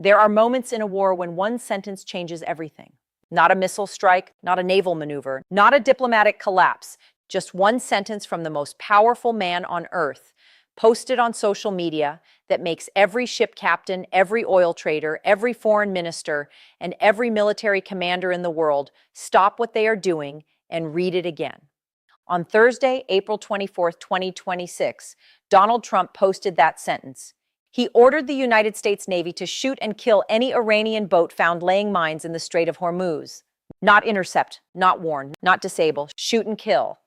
There are moments in a war when one sentence changes everything. Not a missile strike, not a naval maneuver, not a diplomatic collapse, just one sentence from the most powerful man on earth, posted on social media, that makes every ship captain, every oil trader, every foreign minister, and every military commander in the world stop what they are doing and read it again. On Thursday, April 24th, 2026, Donald Trump posted that sentence. He ordered the United States Navy to shoot and kill any Iranian boat found laying mines in the Strait of Hormuz. Not intercept, not warn, not disable, shoot and kill.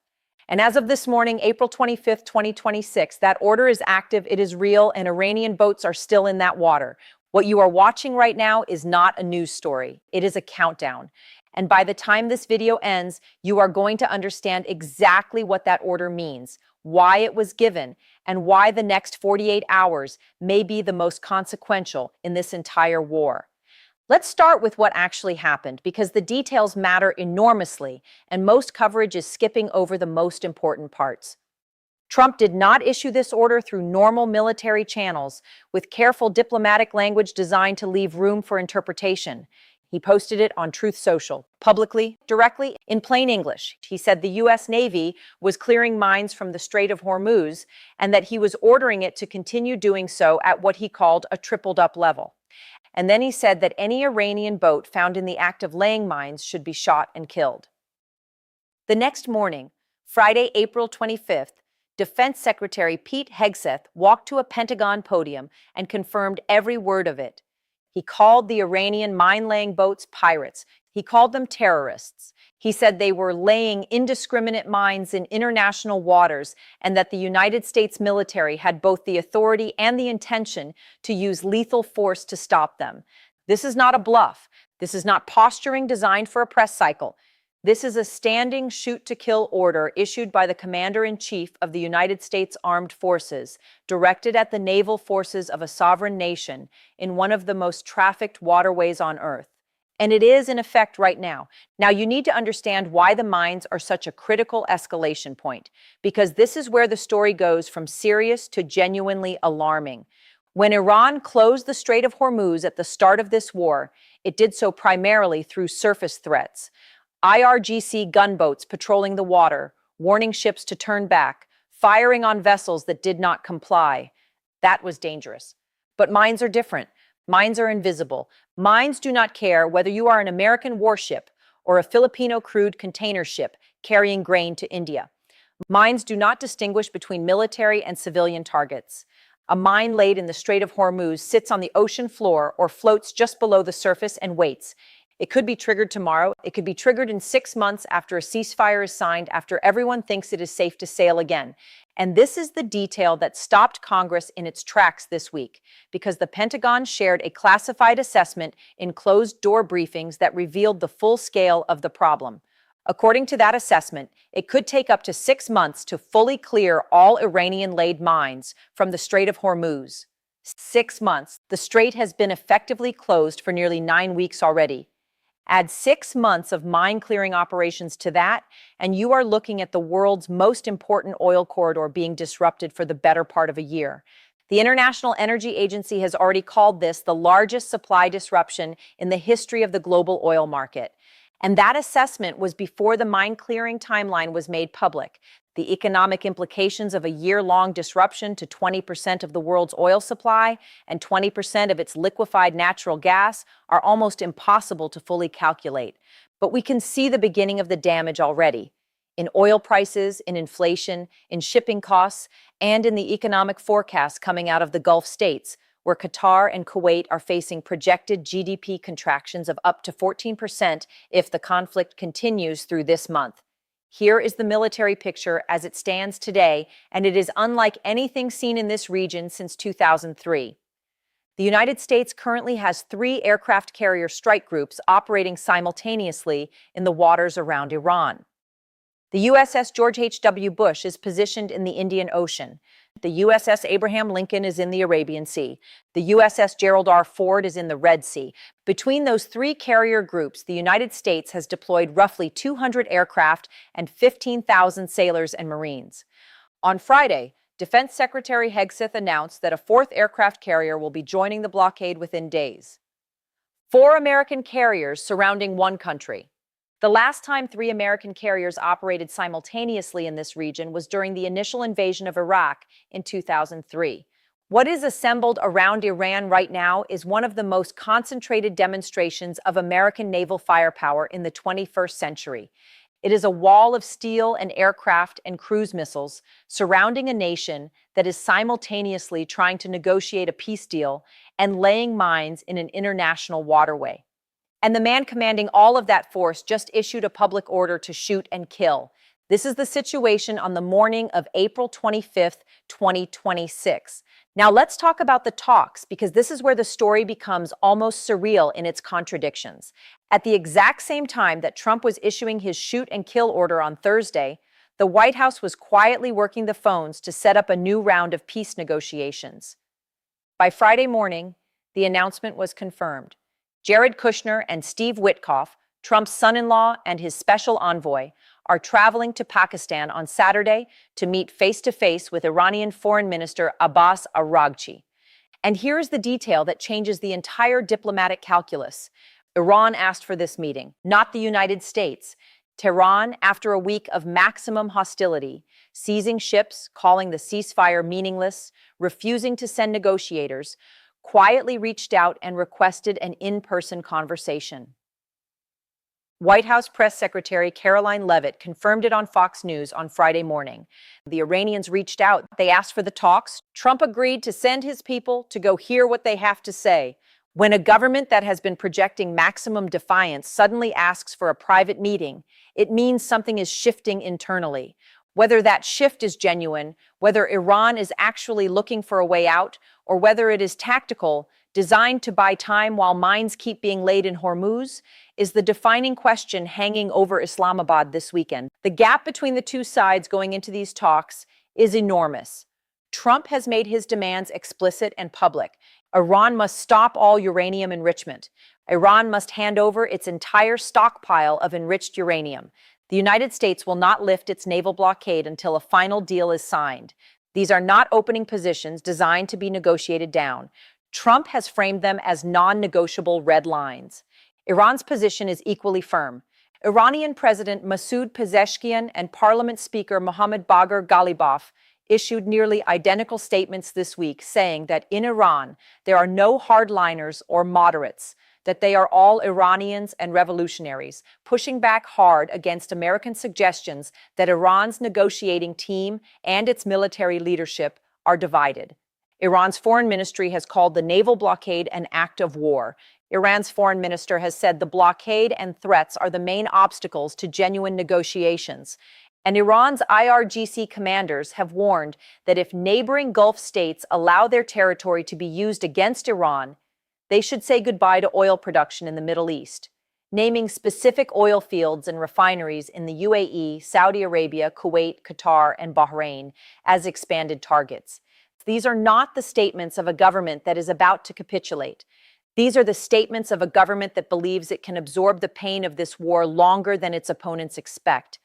And as of this morning, April 25th, 2026, that order is active, it is real, and Iranian boats are still in that water. What you are watching right now is not a news story. It is a countdown. And by the time this video ends, you are going to understand exactly what that order means, why it was given, and why the next 48 hours may be the most consequential in this entire war. Let's start with what actually happened, because the details matter enormously, and most coverage is skipping over the most important parts. Trump did not issue this order through normal military channels, with careful diplomatic language designed to leave room for interpretation. He posted it on Truth Social, publicly, directly, in plain English. He said the U.S. Navy was clearing mines from the Strait of Hormuz and that he was ordering it to continue doing so at what he called a tripled-up level. And then he said that any Iranian boat found in the act of laying mines should be shot and killed. The next morning, Friday, April 25th, Defense Secretary Pete Hegseth walked to a Pentagon podium and confirmed every word of it. He called the Iranian mine-laying boats pirates. He called them terrorists. He said they were laying indiscriminate mines in international waters and that the United States military had both the authority and the intention to use lethal force to stop them. This is not a bluff. This is not posturing designed for a press cycle. This is a standing shoot-to-kill order issued by the Commander-in-Chief of the United States Armed Forces, directed at the naval forces of a sovereign nation in one of the most trafficked waterways on Earth. And it is in effect right now. Now, you need to understand why the mines are such a critical escalation point, because this is where the story goes from serious to genuinely alarming. When Iran closed the Strait of Hormuz at the start of this war, it did so primarily through surface threats. IRGC gunboats patrolling the water, warning ships to turn back, firing on vessels that did not comply. That was dangerous. But mines are different. Mines are invisible. Mines do not care whether you are an American warship or a Filipino crude container ship carrying grain to India. Mines do not distinguish between military and civilian targets. A mine laid in the Strait of Hormuz sits on the ocean floor or floats just below the surface and waits. It could be triggered tomorrow. It could be triggered in 6 months after a ceasefire is signed, after everyone thinks it is safe to sail again. And this is the detail that stopped Congress in its tracks this week, because the Pentagon shared a classified assessment in closed-door briefings that revealed the full scale of the problem. According to that assessment, it could take up to 6 months to fully clear all Iranian-laid mines from the Strait of Hormuz. 6 months. The strait has been effectively closed for nearly 9 weeks already. Add 6 months of mine-clearing operations to that, and you are looking at the world's most important oil corridor being disrupted for the better part of a year. The International Energy Agency has already called this the largest supply disruption in the history of the global oil market. And that assessment was before the mine-clearing timeline was made public. The economic implications of a year-long disruption to 20% of the world's oil supply and 20% of its liquefied natural gas are almost impossible to fully calculate. But we can see the beginning of the damage already. In oil prices, in inflation, in shipping costs, and in the economic forecasts coming out of the Gulf states, where Qatar and Kuwait are facing projected GDP contractions of up to 14% if the conflict continues through this month. Here is the military picture as it stands today, and it is unlike anything seen in this region since 2003. The United States currently has 3 aircraft carrier strike groups operating simultaneously in the waters around Iran. The USS George H.W. Bush is positioned in the Indian Ocean. The USS Abraham Lincoln is in the Arabian Sea. The USS Gerald R. Ford is in the Red Sea. Between those 3 carrier groups, the United States has deployed roughly 200 aircraft and 15,000 sailors and Marines. On Friday, Defense Secretary Hegseth announced that a fourth aircraft carrier will be joining the blockade within days. 4 American carriers surrounding one country. The last time 3 American carriers operated simultaneously in this region was during the initial invasion of Iraq in 2003. What is assembled around Iran right now is one of the most concentrated demonstrations of American naval firepower in the 21st century. It is a wall of steel and aircraft and cruise missiles surrounding a nation that is simultaneously trying to negotiate a peace deal and laying mines in an international waterway. And the man commanding all of that force just issued a public order to shoot and kill. This is the situation on the morning of April 25th, 2026. Now let's talk about the talks, because this is where the story becomes almost surreal in its contradictions. At the exact same time that Trump was issuing his shoot and kill order on Thursday, the White House was quietly working the phones to set up a new round of peace negotiations. By Friday morning, the announcement was confirmed. Jared Kushner and Steve Witkoff, Trump's son-in-law and his special envoy, are traveling to Pakistan on Saturday to meet face-to-face with Iranian Foreign Minister Abbas Araghchi. And here's the detail that changes the entire diplomatic calculus. Iran asked for this meeting, not the United States. Tehran, after a week of maximum hostility, seizing ships, calling the ceasefire meaningless, refusing to send negotiators, quietly reached out and requested an in-person conversation. White House Press Secretary Caroline Leavitt confirmed it on Fox News on Friday morning. The Iranians reached out. They asked for the talks. Trump agreed to send his people to go hear what they have to say. When a government that has been projecting maximum defiance suddenly asks for a private meeting, it means something is shifting internally. Whether that shift is genuine, whether Iran is actually looking for a way out, or whether it is tactical, designed to buy time while mines keep being laid in Hormuz, is the defining question hanging over Islamabad this weekend. The gap between the two sides going into these talks is enormous. Trump has made his demands explicit and public. Iran must stop all uranium enrichment. Iran must hand over its entire stockpile of enriched uranium. The United States will not lift its naval blockade until a final deal is signed. These are not opening positions designed to be negotiated down. Trump has framed them as non-negotiable red lines. Iran's position is equally firm. Iranian President Masoud Pezeshkian and Parliament Speaker Mohammad Bagher Ghalibaf issued nearly identical statements this week, saying that in Iran there are no hardliners or moderates, that they are all Iranians and revolutionaries, pushing back hard against American suggestions that Iran's negotiating team and its military leadership are divided. Iran's foreign ministry has called the naval blockade an act of war. Iran's foreign minister has said the blockade and threats are the main obstacles to genuine negotiations. And Iran's IRGC commanders have warned that if neighboring Gulf states allow their territory to be used against Iran, they should say goodbye to oil production in the Middle East, naming specific oil fields and refineries in the UAE, Saudi Arabia, Kuwait, Qatar, and Bahrain as expanded targets. These are not the statements of a government that is about to capitulate. These are the statements of a government that believes it can absorb the pain of this war longer than its opponents expect.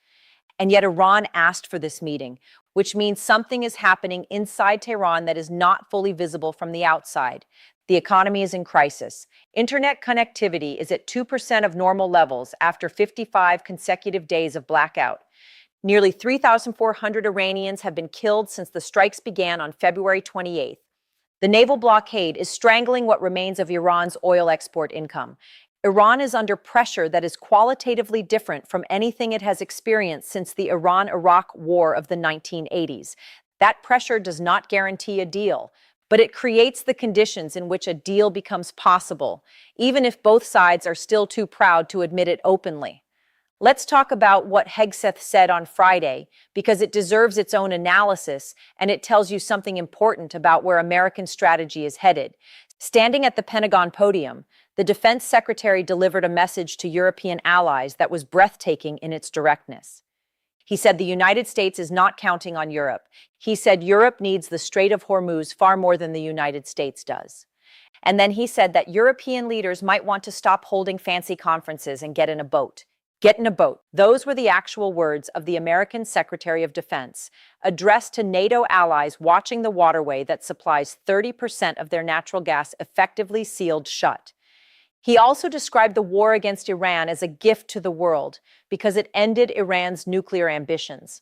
And yet Iran asked for this meeting, which means something is happening inside Tehran that is not fully visible from the outside. The economy is in crisis. Internet connectivity is at 2% of normal levels after 55 consecutive days of blackout. Nearly 3,400 Iranians have been killed since the strikes began on February 28th. The naval blockade is strangling what remains of Iran's oil export income. Iran is under pressure that is qualitatively different from anything it has experienced since the Iran-Iraq War of the 1980s. That pressure does not guarantee a deal, but it creates the conditions in which a deal becomes possible, even if both sides are still too proud to admit it openly. Let's talk about what Hegseth said on Friday, because it deserves its own analysis and it tells you something important about where American strategy is headed. Standing at the Pentagon podium, the defense secretary delivered a message to European allies that was breathtaking in its directness. He said the United States is not counting on Europe. He said Europe needs the Strait of Hormuz far more than the United States does. And then he said that European leaders might want to stop holding fancy conferences and get in a boat. Get in a boat. Those were the actual words of the American Secretary of Defense, addressed to NATO allies watching the waterway that supplies 30% of their natural gas effectively sealed shut. He also described the war against Iran as a gift to the world because it ended Iran's nuclear ambitions.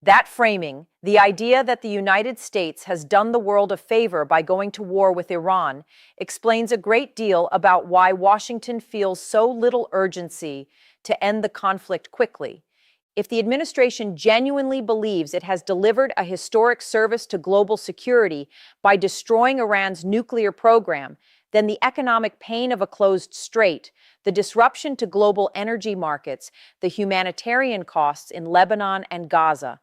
That framing, the idea that the United States has done the world a favor by going to war with Iran, explains a great deal about why Washington feels so little urgency to end the conflict quickly. If the administration genuinely believes it has delivered a historic service to global security by destroying Iran's nuclear program, then the economic pain of a closed strait, the disruption to global energy markets, the humanitarian costs in Lebanon and Gaza,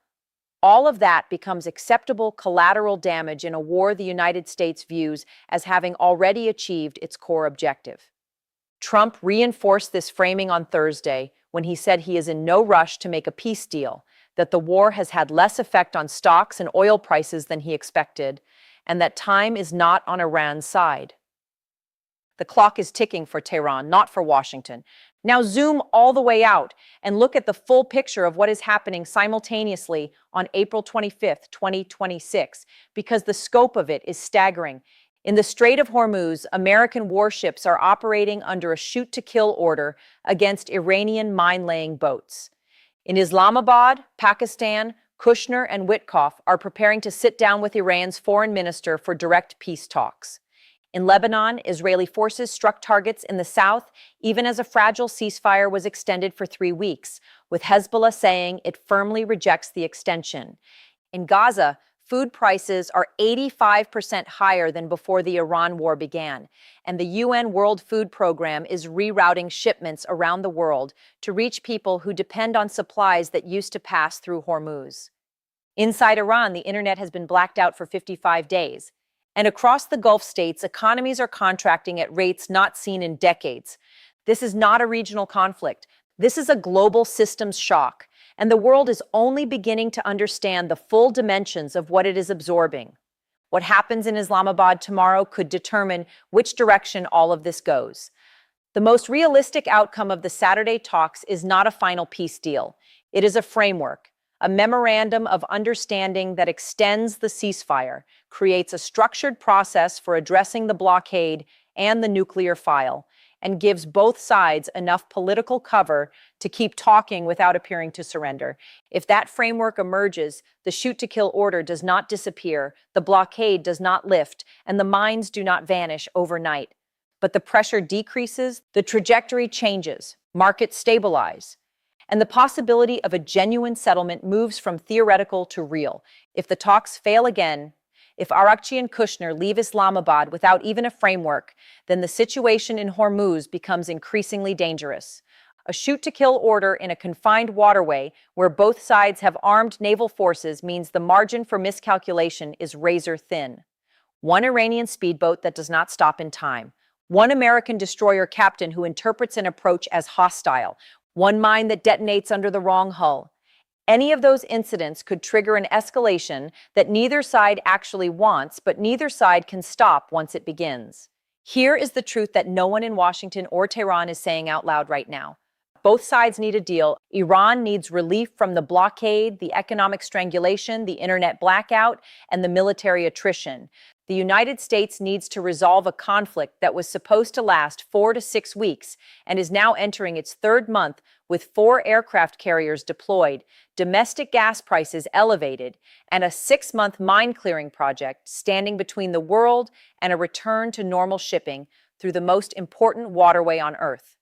all of that becomes acceptable collateral damage in a war the United States views as having already achieved its core objective. Trump reinforced this framing on Thursday when he said he is in no rush to make a peace deal, that the war has had less effect on stocks and oil prices than he expected, and that time is not on Iran's side. The clock is ticking for Tehran, not for Washington. Now zoom all the way out and look at the full picture of what is happening simultaneously on April 25th, 2026, because the scope of it is staggering. In the Strait of Hormuz, American warships are operating under a shoot-to-kill order against Iranian mine-laying boats. In Islamabad, Pakistan, Kushner and Witkoff are preparing to sit down with Iran's foreign minister for direct peace talks. In Lebanon, Israeli forces struck targets in the south, even as a fragile ceasefire was extended for 3 weeks, with Hezbollah saying it firmly rejects the extension. In Gaza, food prices are 85% higher than before the Iran war began, and the UN World Food Program is rerouting shipments around the world to reach people who depend on supplies that used to pass through Hormuz. Inside Iran, the internet has been blacked out for 55 days. And across the Gulf states, economies are contracting at rates not seen in decades. This is not a regional conflict. This is a global systems shock, and the world is only beginning to understand the full dimensions of what it is absorbing. What happens in Islamabad tomorrow could determine which direction all of this goes. The most realistic outcome of the Saturday talks is not a final peace deal. It is a framework. A memorandum of understanding that extends the ceasefire, creates a structured process for addressing the blockade and the nuclear file, and gives both sides enough political cover to keep talking without appearing to surrender. If that framework emerges, the shoot-to-kill order does not disappear, the blockade does not lift, and the mines do not vanish overnight. But the pressure decreases, the trajectory changes, markets stabilize, and the possibility of a genuine settlement moves from theoretical to real. If the talks fail again, if Arakchi and Kushner leave Islamabad without even a framework, then the situation in Hormuz becomes increasingly dangerous. A shoot-to-kill order in a confined waterway where both sides have armed naval forces means the margin for miscalculation is razor thin. One Iranian speedboat that does not stop in time. One American destroyer captain who interprets an approach as hostile. One mine that detonates under the wrong hull. Any of those incidents could trigger an escalation that neither side actually wants, but neither side can stop once it begins. Here is the truth that no one in Washington or Tehran is saying out loud right now. Both sides need a deal. Iran needs relief from the blockade, the economic strangulation, the internet blackout, and the military attrition. The United States needs to resolve a conflict that was supposed to last 4 to 6 weeks and is now entering its third month with 4 aircraft carriers deployed, domestic gas prices elevated, and a 6-month mine clearing project standing between the world and a return to normal shipping through the most important waterway on Earth.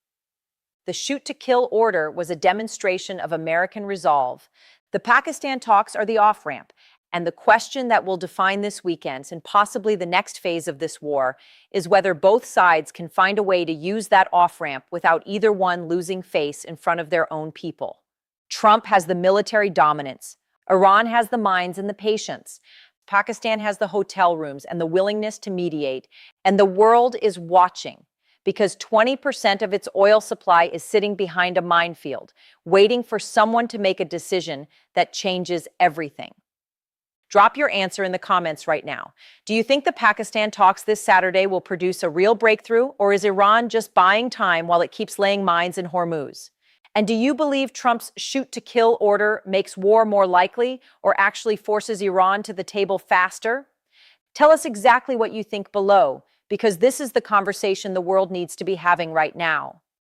The shoot-to-kill order was a demonstration of American resolve. The Pakistan talks are the off-ramp, and the question that will define this weekend and possibly the next phase of this war is whether both sides can find a way to use that off-ramp without either one losing face in front of their own people. Trump has the military dominance. Iran has the minds and the patience. Pakistan has the hotel rooms and the willingness to mediate. And the world is watching because 20% of its oil supply is sitting behind a minefield, waiting for someone to make a decision that changes everything. Drop your answer in the comments right now. Do you think the Pakistan talks this Saturday will produce a real breakthrough, or is Iran just buying time while it keeps laying mines in Hormuz? And do you believe Trump's shoot-to-kill order makes war more likely or actually forces Iran to the table faster? Tell us exactly what you think below, because this is the conversation the world needs to be having right now.